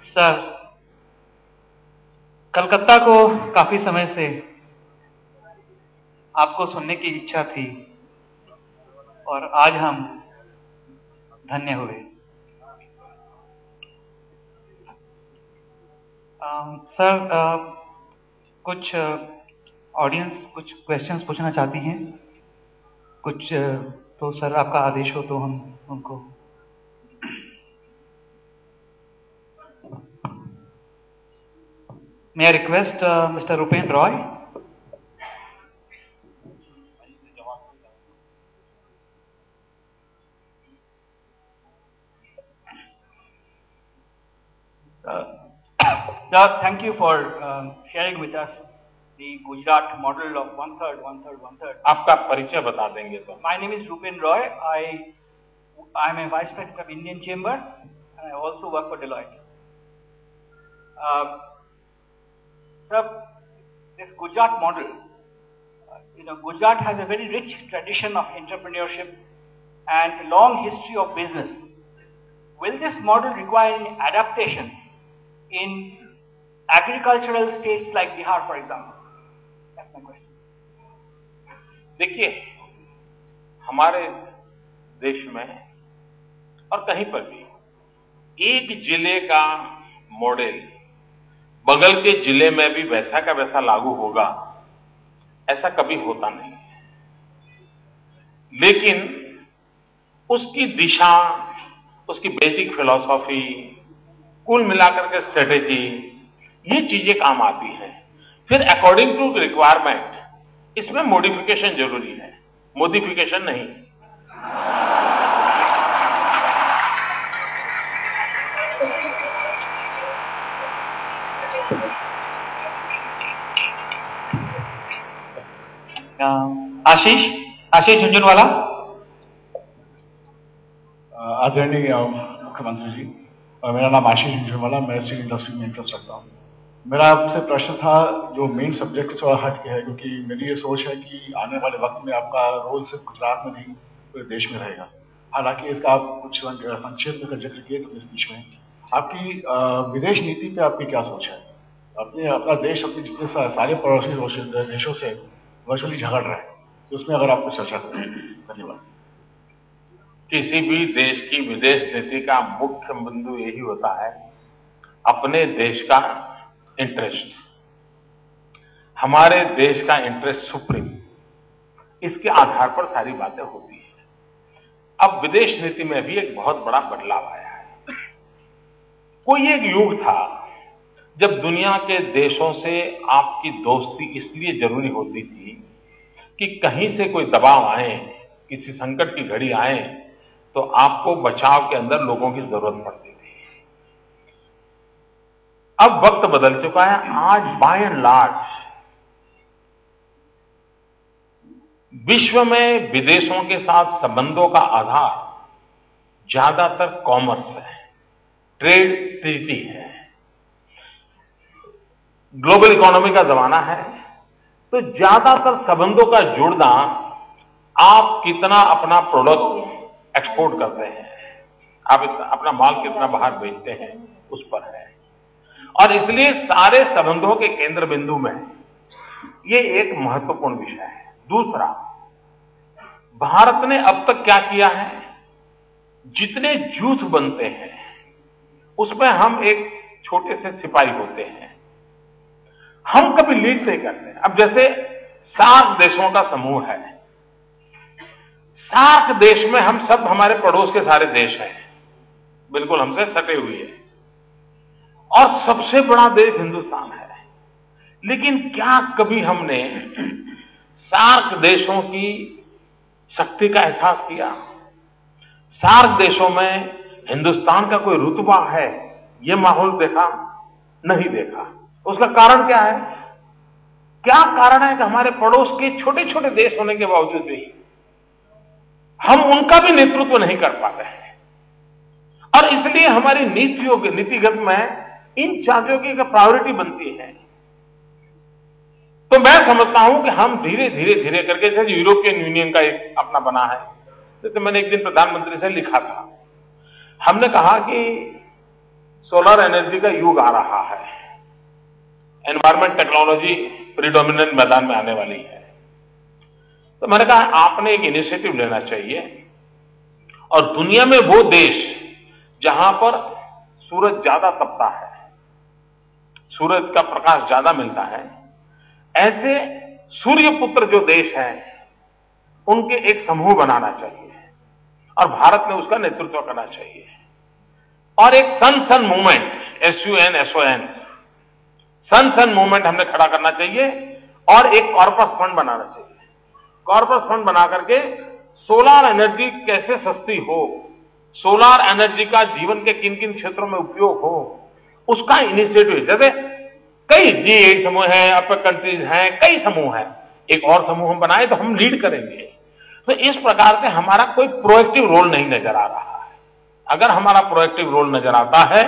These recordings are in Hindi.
सर, कलकत्ता को काफी समय से आपको सुनने की इच्छा थी और आज हम धन्य हुए। सर, कुछ ऑडियंस कुछ क्वेश्चंस पूछना चाहती हैं। कुछ तो सर आपका आदेश हो तो हम उनको। May I request Mr. Rupen Roy? Sir, thank you for sharing with us the Gujarat model of one third, one third, one third. आपका परिचय बता देंगे तो? My name is Rupen Roy. I am a vice president of Indian Chamber, and I also work for Deloitte. Sir, this Gujarat model, Gujarat has a very rich tradition of entrepreneurship and a long history of business. Will this model require any adaptation in agricultural states like Bihar, for example? That's my question. देखिए, हमारे देश में और कहीं पर भी एक जिले का मॉडल बगल के जिले में भी वैसा का वैसा लागू होगा, ऐसा कभी होता नहीं। लेकिन उसकी दिशा, उसकी बेसिक फिलॉसफी, कुल मिलाकर के स्ट्रेटेजी, ये चीजें काम आती हैं। फिर अकॉर्डिंग टू रिक्वायरमेंट इसमें मॉडिफिकेशन जरूरी है, मॉडिफिकेशन नहीं। आशीष झुंझुनवाला। आदरणीय मुख्यमंत्री जी, मेरा नाम आशीष झुंझुनवाला, मैं स्टील इंडस्ट्री में इंटरेस्ट रखता हूँ। मेरा आपसे प्रश्न था जो मेन सब्जेक्ट थोड़ा हट के है, क्योंकि मेरी ये सोच है कि आने वाले वक्त में आपका रोल सिर्फ गुजरात में नहीं पूरे देश में रहेगा। हालांकि इसका आप कुछ संक्षेप में जिक्र किए थे स्पीच में। आपकी विदेश नीति पे आपकी क्या सोच है? अपना देश अपने जितने सारे पड़ोसी देशों से वर्चुअली झगड़ रहा है, उसमें अगर आप कुछ चर्चा करें। धन्यवाद। किसी भी देश की विदेश नीति का मुख्य बिंदु यही होता है अपने देश का इंटरेस्ट। हमारे देश का इंटरेस्ट सुप्रीम, इसके आधार पर सारी बातें होती हैं। अब विदेश नीति में भी एक बहुत बड़ा बदलाव आया है। कोई एक युग था जब दुनिया के देशों से आपकी दोस्ती इसलिए जरूरी होती थी कि कहीं से कोई दबाव आए, किसी संकट की घड़ी आए तो आपको बचाव के अंदर लोगों की जरूरत पड़ती थी। अब वक्त बदल चुका है। आज बाय एंड लार्ज विश्व में विदेशों के साथ संबंधों का आधार ज्यादातर कॉमर्स है, ट्रेड ट्रीटी है। ग्लोबल इकोनॉमी का जमाना है, तो ज्यादातर संबंधों का जुड़ना आप कितना अपना प्रोडक्ट एक्सपोर्ट करते हैं, आप अपना माल कितना बाहर बेचते हैं, उस पर है। और इसलिए सारे संबंधों के केंद्र बिंदु में ये एक महत्वपूर्ण विषय है। दूसरा, भारत ने अब तक क्या किया है, जितने जूथ बनते हैं उसमें हम एक छोटे से सिपाही होते हैं, हम कभी लीड नहीं करते। अब जैसे सार्क देशों का समूह है, सार्क देश में हम सब, हमारे पड़ोस के सारे देश हैं, बिल्कुल हमसे सटे हुए हैं, और सबसे बड़ा देश हिंदुस्तान है। लेकिन क्या कभी हमने सार्क देशों की शक्ति का एहसास किया? सार्क देशों में हिंदुस्तान का कोई रुतबा है, यह माहौल देखा? नहीं देखा। उसका कारण क्या है? क्या कारण है कि हमारे पड़ोस के छोटे छोटे देश होने के बावजूद भी हम उनका भी नेतृत्व नहीं कर पाते हैं। और इसलिए हमारी नीतिगत में इन चीजों की प्रायोरिटी बनती है। तो मैं समझता हूं कि हम धीरे धीरे करके, जैसे यूरोपियन यूनियन का एक अपना बना है, तो मैंने एक दिन प्रधानमंत्री से लिखा था, हमने कहा कि सोलर एनर्जी का युग आ रहा है। एनवायरमेंट टेक्नोलॉजी प्रीडोमिनेंट मैदान में आने वाली है। तो मैंने कहा आपने एक इनिशिएटिव लेना चाहिए और दुनिया में वो देश जहां पर सूरज ज्यादा तपता है, सूरज का प्रकाश ज्यादा मिलता है, ऐसे सूर्यपुत्र जो देश हैं उनके एक समूह बनाना चाहिए और भारत ने उसका नेतृत्व करना चाहिए। और एक सन मूवमेंट, SUN सन मूवमेंट हमने खड़ा करना चाहिए और एक कॉर्पस फंड बनाना चाहिए। कॉर्पस फंड बना करके सोलर एनर्जी कैसे सस्ती हो, सोलर एनर्जी का जीवन के किन किन क्षेत्रों में उपयोग हो, उसका इनिशिएटिव, जैसे कई G8 समूह हैं, अपेक कंट्रीज हैं, कई समूह हैं, एक और समूह हम बनाए तो हम लीड करेंगे। तो इस प्रकार से हमारा कोई प्रोएक्टिव रोल नहीं नजर आ रहा है। अगर हमारा प्रोएक्टिव रोल नजर आता है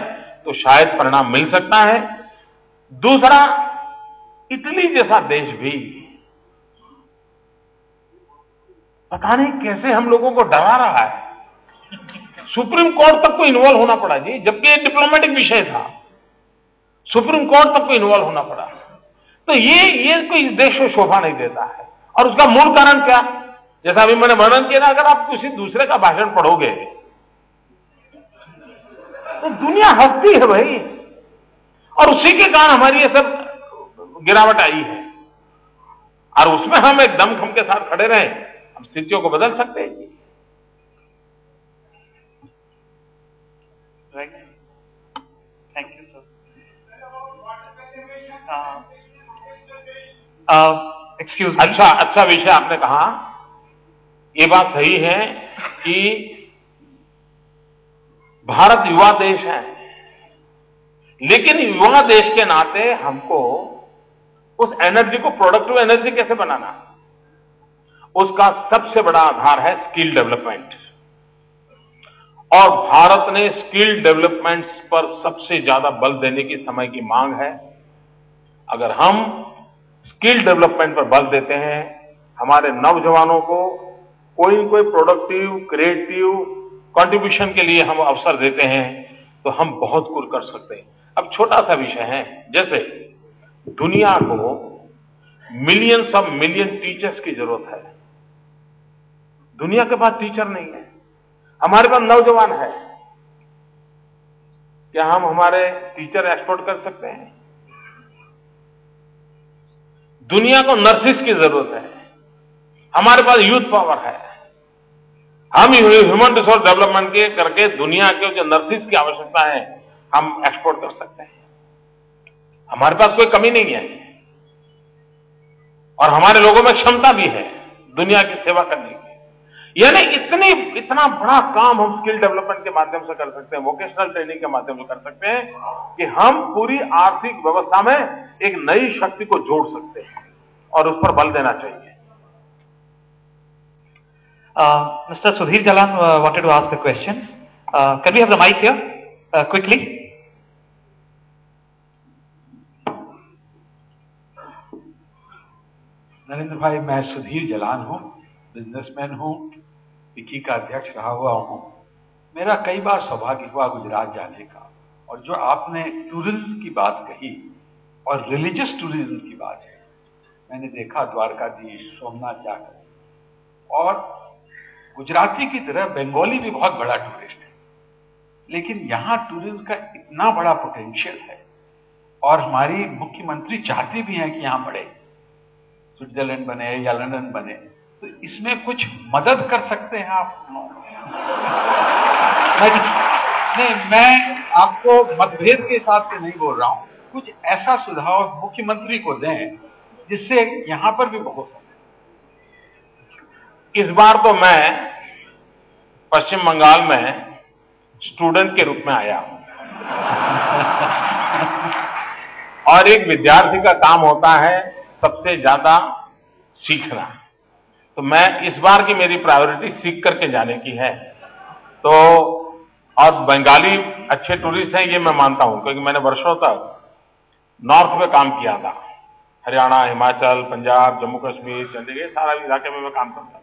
तो शायद परिणाम मिल सकता है। दूसरा, इटली जैसा देश भी पता नहीं कैसे हम लोगों को डरा रहा है। सुप्रीम कोर्ट तक को इन्वॉल्व होना पड़ा जी, जबकि ये डिप्लोमेटिक विषय था, सुप्रीम कोर्ट तक को इन्वॉल्व होना पड़ा। तो ये कोई इस देश को शोभा नहीं देता है। और उसका मूल कारण क्या, जैसा अभी मैंने वर्णन किया ना, अगर आप किसी दूसरे का भाषण पढ़ोगे तो दुनिया हंसती है भाई, और उसी के कारण हमारी ये सब गिरावट आई है। और उसमें हम एक दमखम के साथ खड़े रहे, हम स्थितियों को बदल सकते हैं। Right, thank you sir. Excuse me. अच्छा विषय आपने कहा। ये बात सही है कि भारत युवा देश है, लेकिन युवा देश के नाते हमको उस एनर्जी को प्रोडक्टिव एनर्जी कैसे बनाना, उसका सबसे बड़ा आधार है स्किल डेवलपमेंट। और भारत ने स्किल डेवलपमेंट पर सबसे ज्यादा बल देने की समय की मांग है। अगर हम स्किल डेवलपमेंट पर बल देते हैं, हमारे नौजवानों को कोई न कोई प्रोडक्टिव क्रिएटिव कंट्रीब्यूशन के लिए हम अवसर देते हैं, तो हम बहुत कुछ कर सकते हैं। अब छोटा सा विषय है, जैसे दुनिया को मिलियंस ऑफ मिलियन टीचर्स की जरूरत है। दुनिया के पास टीचर नहीं है, हमारे पास नौजवान है। क्या हम हमारे टीचर एक्सपोर्ट कर सकते हैं? दुनिया को नर्सिस की जरूरत है, हमारे पास यूथ पावर है। हम ह्यूमन रिसोर्स डेवलपमेंट के करके दुनिया के जो नर्सिस की आवश्यकता है हम एक्सपोर्ट कर सकते हैं। हमारे पास कोई कमी नहीं है और हमारे लोगों में क्षमता भी है दुनिया की सेवा करने की। यानी इतना बड़ा काम हम स्किल डेवलपमेंट के माध्यम से कर सकते हैं, वोकेशनल ट्रेनिंग के माध्यम से कर सकते हैं कि हम पूरी आर्थिक व्यवस्था में एक नई शक्ति को जोड़ सकते हैं और उस पर बल देना चाहिए। Mr. Sudhir Jalan wanted to ask a question. Can we have the mic here quickly? Narendra भाई, मैं सुधीर जलान हूं, बिजनेसमैन हूं, विकी का अध्यक्ष रहा हुआ हूं। मेरा कई बार सौभाग्य हुआ गुजरात जाने का, और जो आपने टूरिज्म की बात कही और रिलीजियस टूरिज्म की बात है, मैंने देखा द्वारकाधीश, सोमनाथ जाकर, और गुजराती की तरह बंगाली भी बहुत बड़ा टूरिस्ट है। लेकिन यहां टूरिज्म का इतना बड़ा पोटेंशियल है और हमारी मुख्यमंत्री चाहते भी हैं कि यहां बढ़े, स्विट्जरलैंड बने या लंदन बने। तो इसमें कुछ मदद कर सकते हैं आप? नहीं, मैं आपको मतभेद के हिसाब से नहीं बोल रहा हूं, कुछ ऐसा सुझाव मुख्यमंत्री को दें जिससे यहां पर भी हो सके। इस बार तो मैं पश्चिम बंगाल में स्टूडेंट के रूप में आया हूं और एक विद्यार्थी का काम होता है सबसे ज्यादा सीखना। तो मैं इस बार की मेरी प्रायोरिटी सीख करके जाने की है। तो और बंगाली अच्छे टूरिस्ट हैं ये मैं मानता हूं, क्योंकि मैंने वर्षों तक नॉर्थ में काम किया था, हरियाणा, हिमाचल, पंजाब, जम्मू कश्मीर, चंडीगढ़, सारा इलाके में मैं काम करता था।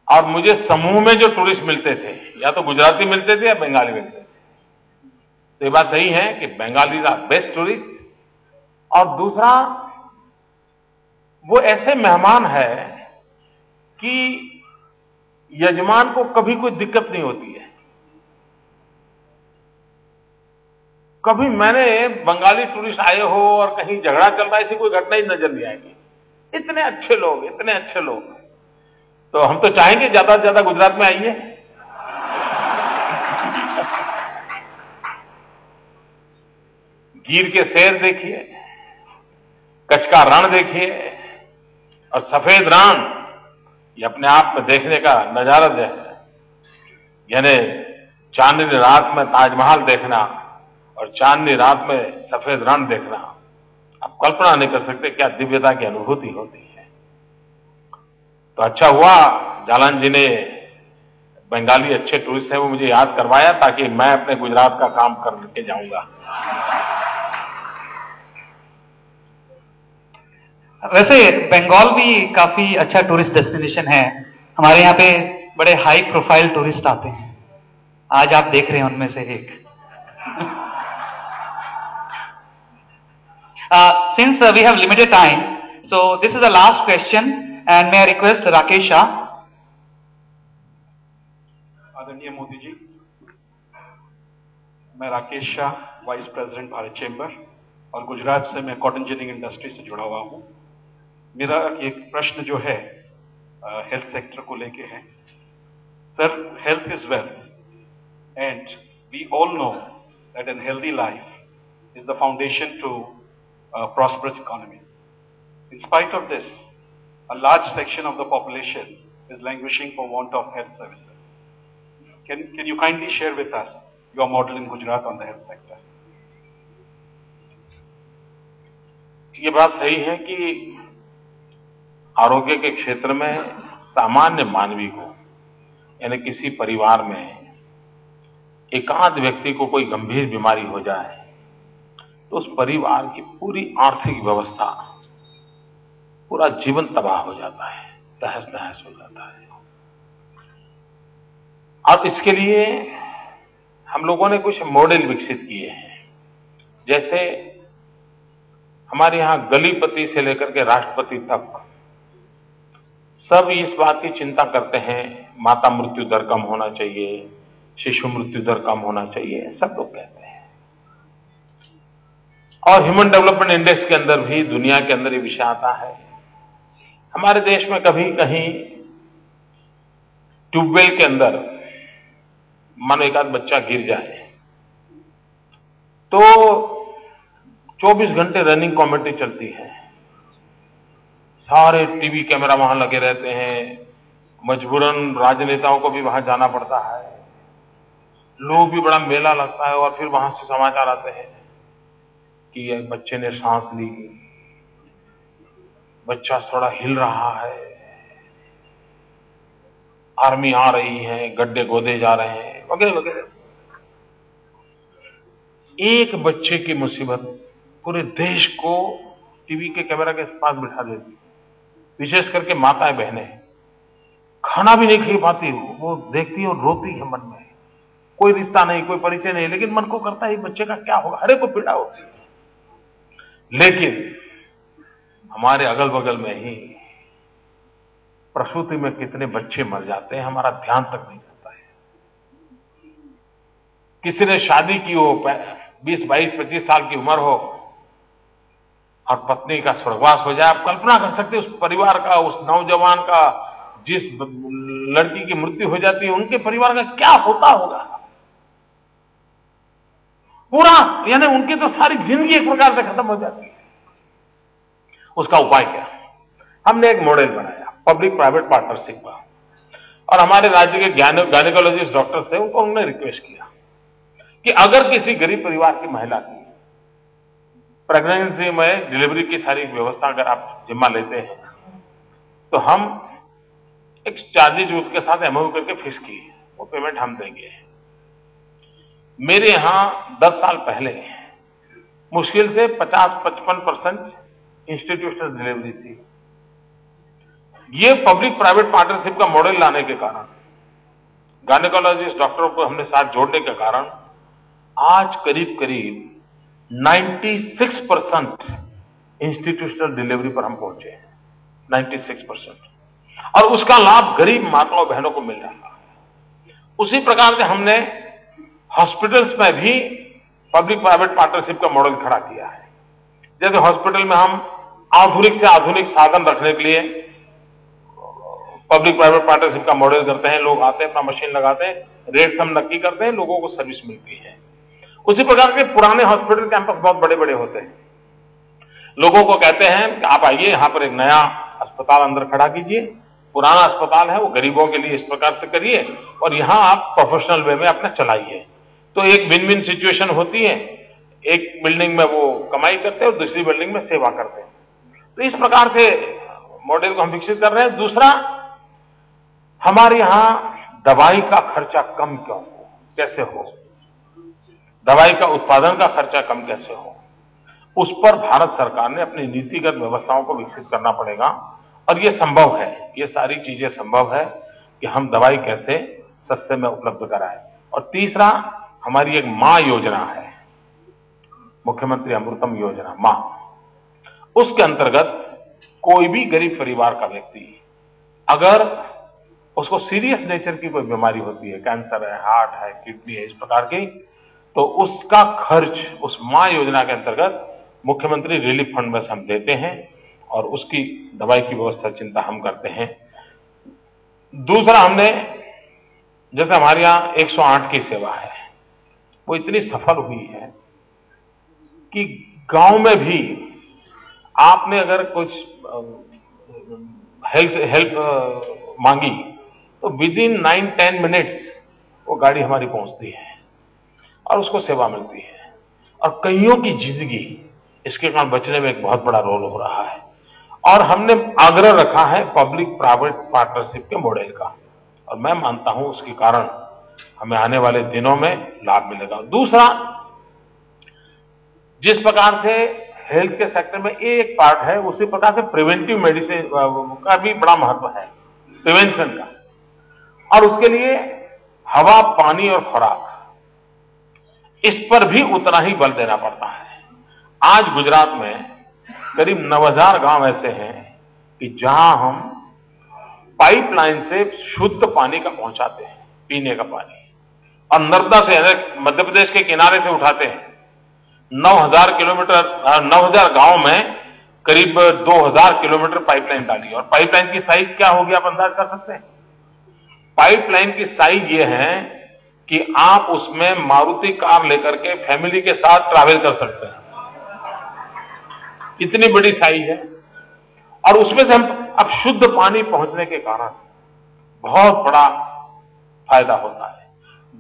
और मुझे समूह में जो टूरिस्ट मिलते थे, या तो गुजराती मिलते थे या बंगाली मिलते थे। तो ये बात सही है कि बंगालीज आर बेस्ट टूरिस्ट, और दूसरा वो ऐसे मेहमान है कि यजमान को कभी कोई दिक्कत नहीं होती है। कभी मैंने बंगाली टूरिस्ट आए हो और कहीं झगड़ा चल रहा है ऐसी कोई घटना ही नजर नहीं आएगी। इतने अच्छे लोग, इतने अच्छे लोग। तो हम तो चाहेंगे ज्यादा से ज्यादा गुजरात में आइए। गिर के शेर देखिए, कच्छ का रण देखिए, और सफेद रण, ये अपने आप में देखने का नजारा जो है, यानी चांदनी रात में ताजमहल देखना और चांदनी रात में सफेद रण देखना, आप कल्पना नहीं कर सकते क्या दिव्यता की अनुभूति होती है। तो अच्छा हुआ जालान जी ने बंगाली अच्छे टूरिस्ट हैं वो मुझे याद करवाया, ताकि मैं अपने गुजरात का काम करके जाऊंगा। वैसे बंगाल भी काफी अच्छा टूरिस्ट डेस्टिनेशन है। हमारे यहाँ पे बड़े हाई प्रोफाइल टूरिस्ट आते हैं, आज आप देख रहे हैं उनमें से एक। Since we have limited time, so this is the last question, and may I request Rakesh Shah. आदरणीय मोदी जी, मैं Rakesh Shah, vice president Bharat chamber, और गुजरात से मैं कॉटन जिनिंग इंडस्ट्री से जुड़ा हुआ हूं। मेरा एक प्रश्न जो है हेल्थ सेक्टर को लेके है। Sir, health is wealth, and we all know that an healthy life is the foundation to prosperous economy. In spite of this, a large section of the population is languishing for want of health services. Can you kindly share with us your model in Gujarat on the health sector? ये बात सही है कि आरोग्य के क्षेत्र में सामान्य मानवी को, यानी किसी परिवार में एकांत व्यक्ति को कोई गंभीर बीमारी हो जाए तो उस परिवार की पूरी आर्थिक व्यवस्था, पूरा जीवन तबाह हो जाता है, तहस नहस हो जाता है। और इसके लिए हम लोगों ने कुछ मॉडल विकसित किए हैं। जैसे हमारे यहां गलीपति से लेकर के राष्ट्रपति तक सब इस बात की चिंता करते हैं, माता मृत्यु दर कम होना चाहिए, शिशु मृत्यु दर कम होना चाहिए, सब लोग कहते हैं। और ह्यूमन डेवलपमेंट इंडेक्स के अंदर भी, दुनिया के अंदर ये विषय आता है। हमारे देश में कभी कहीं ट्यूबवेल के अंदर मानो एक आध बच्चा गिर जाए तो 24 घंटे रनिंग कमेटी चलती है, सारे टीवी कैमरा वहां लगे रहते हैं, मजबूरन राजनेताओं को भी वहां जाना पड़ता है, लोग भी, बड़ा मेला लगता है, और फिर वहां से समाचार आते हैं कि बच्चे ने सांस ली, बच्चा थोड़ा हिल रहा है, आर्मी आ रही है, गड्ढे गोदे जा रहे हैं, वगैरह वगैरह। एक बच्चे की मुसीबत पूरे देश को टीवी के कैमरा के पास बिठा देती। विशेष करके माताएं बहनें खाना भी नहीं खा पाती, वो देखती है और रोती है मन में। कोई रिश्ता नहीं, कोई परिचय नहीं, लेकिन मन को करता है बच्चे का क्या होगा, हर एक को पीड़ा होती है। लेकिन हमारे अगल बगल में ही प्रसूति में कितने बच्चे मर जाते हैं, हमारा ध्यान तक नहीं जाता है। किसी ने शादी की हो, 20, 22, 25 साल की उम्र हो, और पत्नी का स्वर्गवास हो जाए, आप कल्पना कर सकते हैं उस परिवार का, उस नौजवान का, जिस लड़की की मृत्यु हो जाती है, उनके परिवार का क्या होता होगा पूरा, यानी उनकी तो सारी जिंदगी एक प्रकार से खत्म हो जाती है। उसका उपाय क्या? हमने एक मॉडल बनाया पब्लिक प्राइवेट पार्टनरशिप का, और हमारे राज्य के गायनेकोलॉजिस्ट डॉक्टर्स थे, उनको उन्होंने रिक्वेस्ट किया कि अगर किसी गरीब परिवार की महिला की प्रेगनेंसी में डिलीवरी की सारी व्यवस्था अगर आप जिम्मा लेते हैं तो हम एक चार्जेज उसके साथ एमओयू करके फिक्स किए, वो पेमेंट हम देंगे। मेरे यहां 10 साल पहले मुश्किल से 50-55% इंस्टीट्यूशनल डिलीवरी थी। ये पब्लिक प्राइवेट पार्टनरशिप का मॉडल लाने के कारण, गायनेकोलॉजिस्ट डॉक्टरों को हमने साथ जोड़ने के कारण आज करीब करीब 96% इंस्टीट्यूशनल डिलीवरी पर हम पहुंचे हैं, 96%। और उसका लाभ गरीब माताओं बहनों को मिल रहा है। उसी प्रकार से हमने हॉस्पिटल्स में भी पब्लिक प्राइवेट पार्टनरशिप का मॉडल खड़ा किया है। जैसे हॉस्पिटल में हम आधुनिक से आधुनिक साधन रखने के लिए पब्लिक प्राइवेट पार्टनरशिप का मॉडल करते हैं। लोग आते हैं, अपना मशीन लगाते हैं, रेट्स हम नक्की करते हैं, लोगों को सर्विस मिलती है। उसी प्रकार के पुराने हॉस्पिटल कैंपस बहुत बड़े बड़े होते हैं। लोगों को कहते हैं कि आप आइए, यहां पर एक नया अस्पताल अंदर खड़ा कीजिए, पुराना अस्पताल है वो गरीबों के लिए इस प्रकार से करिए और यहां आप प्रोफेशनल वे में अपना चलाइए। तो एक विन विन सिचुएशन होती है। एक बिल्डिंग में वो कमाई करते हैं और दूसरी बिल्डिंग में सेवा करते हैं। तो इस प्रकार से मॉडल को हम विकसित कर रहे हैं। दूसरा, हमारे यहां दवाई का खर्चा कम क्यों हो, कैसे हो, दवाई का उत्पादन का खर्चा कम कैसे हो, उस पर भारत सरकार ने अपनी नीतिगत व्यवस्थाओं को विकसित करना पड़ेगा। और यह संभव है, ये सारी चीजें संभव है कि हम दवाई कैसे सस्ते में उपलब्ध कराएं। और तीसरा, हमारी एक मां योजना है, मुख्यमंत्री अमृतम योजना मां। उसके अंतर्गत कोई भी गरीब परिवार का व्यक्ति अगर उसको सीरियस नेचर की कोई बीमारी होती है, कैंसर है, हार्ट है, किडनी है, इस प्रकार की, तो उसका खर्च उस मां योजना के अंतर्गत मुख्यमंत्री रिलीफ फंड में से हम देते हैं और उसकी दवाई की व्यवस्था चिंता हम करते हैं। दूसरा, हमने जैसे हमारे यहां 108 की सेवा है, वो इतनी सफल हुई है कि गांव में भी आपने अगर कुछ हेल्प मांगी तो विद इन 9-10 मिनट्स वो गाड़ी हमारी पहुंचती है और उसको सेवा मिलती है। और कईयों की जिंदगी इसके कारण बचने में एक बहुत बड़ा रोल हो रहा है। और हमने आग्रह रखा है पब्लिक प्राइवेट पार्टनरशिप के मॉडल का, और मैं मानता हूं उसके कारण हमें आने वाले दिनों में लाभ मिलेगा। दूसरा, जिस प्रकार से हेल्थ के सेक्टर में एक पार्ट है, उसी प्रकार से प्रिवेंटिव मेडिसिन का भी बड़ा महत्व है, प्रिवेंशन का। और उसके लिए हवा, पानी और खुराक, इस पर भी उतना ही बल देना पड़ता है। आज गुजरात में करीब 9000 गांव ऐसे हैं कि जहां हम पाइपलाइन से शुद्ध पानी का पहुंचाते हैं, पीने का पानी, और नर्मदा से, मध्य प्रदेश के किनारे से उठाते हैं। 9000 गांव में करीब 2000 किलोमीटर पाइपलाइन डाली। और पाइपलाइन की साइज क्या होगी, आप अंदाज कर सकते हैं? पाइपलाइन की साइज ये है कि आप उसमें मारुति कार लेकर के फैमिली के साथ ट्रैवल कर सकते हैं, इतनी बड़ी साइज है। और उसमें से हम अब शुद्ध पानी पहुंचने के कारण बहुत बड़ा फायदा होता है।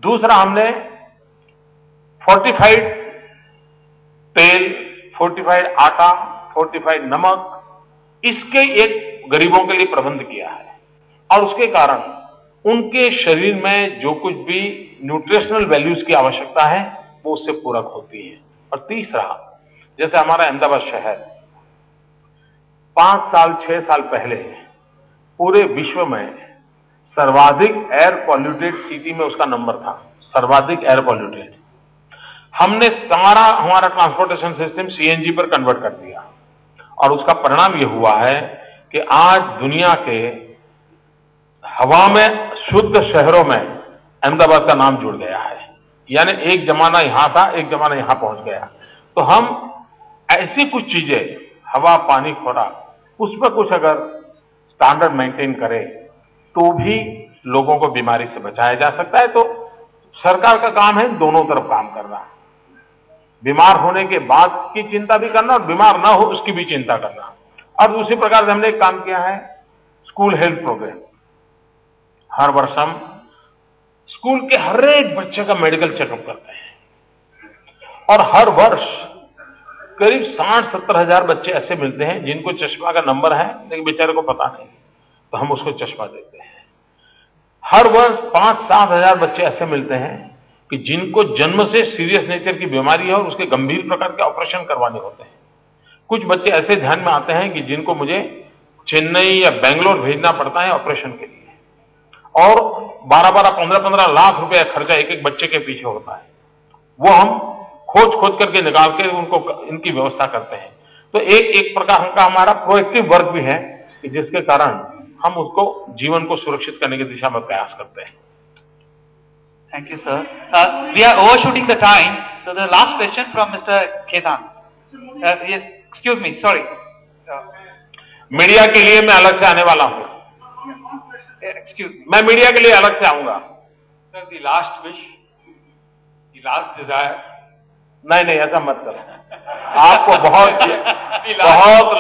दूसरा, हमने फोर्टिफाइड तेल, फोर्टिफाइड आटा, फोर्टिफाइड नमक, इसके एक गरीबों के लिए प्रबंध किया है। और उसके कारण उनके शरीर में जो कुछ भी न्यूट्रिशनल वैल्यूज की आवश्यकता है वो उससे पूरक होती है। और तीसरा, जैसे हमारा अहमदाबाद शहर 5 साल 6 साल पहले पूरे विश्व में सर्वाधिक एयर पॉल्यूटेड सिटी में उसका नंबर था, सर्वाधिक एयर पॉल्यूटेड। हमने सारा हमारा ट्रांसपोर्टेशन सिस्टम सीएनजी पर कन्वर्ट कर दिया और उसका परिणाम यह हुआ है कि आज दुनिया के हवा में शुद्ध शहरों में अहमदाबाद का नाम जुड़ गया है। यानी एक जमाना यहां था, एक जमाना यहां पहुंच गया। तो हम ऐसी कुछ चीजें, हवा, पानी, खुराक, उस पर कुछ अगर स्टैंडर्ड मेंटेन करें तो भी लोगों को बीमारी से बचाया जा सकता है। तो सरकार का काम है दोनों तरफ काम करना, बीमार होने के बाद की चिंता भी करना और बीमार ना हो उसकी भी चिंता करना। और दूसरी प्रकार से हमने एक काम किया है, स्कूल हेल्थ प्रोग्राम। हर वर्ष हम स्कूल के हर एक बच्चे का मेडिकल चेकअप करते हैं और हर वर्ष करीब 60-70 हजार बच्चे ऐसे मिलते हैं जिनको चश्मा का नंबर है लेकिन बेचारे को पता नहीं, तो हम उसको चश्मा देते हैं। हर वर्ष 5-7 हजार बच्चे ऐसे मिलते हैं कि जिनको जन्म से सीरियस नेचर की बीमारी है और उसके गंभीर प्रकार के ऑपरेशन करवाने होते हैं। कुछ बच्चे ऐसे ध्यान में आते हैं कि जिनको मुझे चेन्नई या बेंगलोर भेजना पड़ता है ऑपरेशन के लिए, और 12-15 लाख रुपए खर्चा एक एक बच्चे के पीछे होता है। वो हम खोज करके निकाल के उनको इनकी व्यवस्था करते हैं। तो एक प्रकार का हमारा प्रोएक्टिव वर्क भी है कि जिसके कारण हम उसको जीवन को सुरक्षित करने की दिशा में प्रयास करते हैं। Thank you, sir. We are overshooting the time, so the last question from Mr. Ketan. Excuse me, sorry. Media के लिए मैं अलग से आने वाला हूं। Excuse me. मैं मीडिया के लिए अलग से आऊंगा। Sir, the last wish, the last desire. नहीं, ऐसा मत करो। आपको बहुत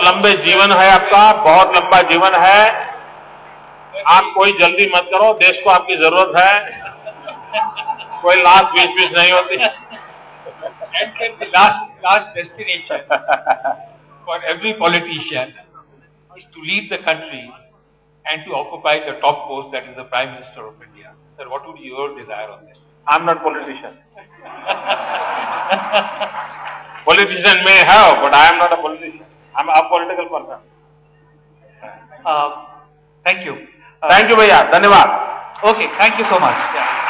लंबे जीवन है आपका, बहुत लंबा जीवन है। आप कोई जल्दी मत करो, देश को आपकी जरूरत है। कोई लास्ट विश नहीं होती। And sir, the last destination for every politician is to lead the country and to occupy the top post, that is the Prime Minister of India. Sir, what would be your desire on this? I'm not politician. Politician may have, but I am not a politician. I'm a political person. Thank you. Thank you, भैया, धन्यवाद। Okay, thank you so much. Yeah.